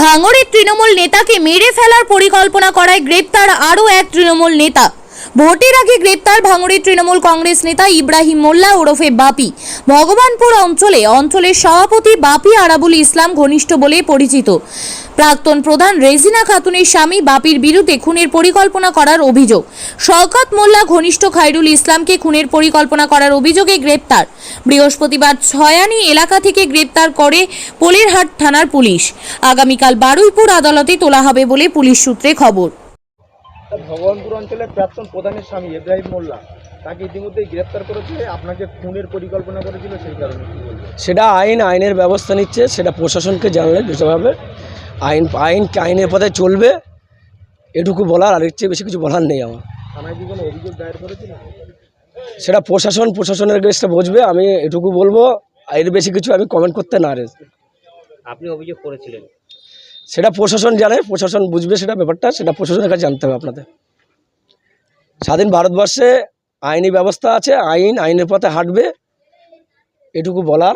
ভাঙড়ের তৃণমূল নেতাকে মেরে ফেলার পরিকল্পনা করায় গ্রেপ্তার আরও এক তৃণমূল নেতা। ভোটের আগে গ্রেপ্তার ভাঙড়ের তৃণমূল কংগ্রেস নেতা ইব্রাহিম মোল্লা ওরফে বাপি। ভগবানপুর অঞ্চলের সভাপতি বাপি আরাবুল ইসলাম ঘনিষ্ঠ বলে পরিচিত। প্রাক্তন প্রধান রেজিনা খাতুনের স্বামী বাপির বিরুদ্ধে খুনের পরিকল্পনা করার অভিযোগ। শওকত মোল্লা ঘনিষ্ঠ খায়রুল ইসলামকে খুনের পরিকল্পনা করার অভিযোগে গ্রেপ্তার। বৃহস্পতিবার ছয়ানি এলাকা থেকে গ্রেপ্তার করে পোলেরহাট থানার পুলিশ। আগামীকাল বারুইপুর আদালতে তোলা হবে বলে পুলিশ সূত্রে খবর। ভগবানপুর অঞ্চলের প্রাক্তন প্রধানের স্বামী ইব্রাহিম মোল্লা তাকে ইতিমধ্যেই গ্রেপ্তার করেছে, আপনাকে খুনের পরিকল্পনা করেছিল, সেই কারণে কি বলবেন? সেটা আইনের ব্যবস্থা নিচ্ছে, সেটা প্রশাসনকে জানালে যেভাবে আইনের পথে চলবে, এটুকু বলার, আর এর চেয়ে বেশি কিছু বলার নেই আমার। থানায় কি কোনো অভিযোগ দায়ের করেছিল? সেটা প্রশাসনের কাছে বুঝবে, আমি এটুকু বলবো, এর বেশি কিছু আমি কমেন্ট করতে না রে। আপনি অভিযোগ করেছিলেন? সেটা প্রশাসন জানে, প্রশাসন বুঝবে, সেটা ব্যাপারটা সেটা প্রশাসনের কাছে জানতে হবে আপনাদের। স্বাধীন ভারতবর্ষে আইনি ব্যবস্থা আছে, আইনের পথে হাঁটবে, এটুকু বলার।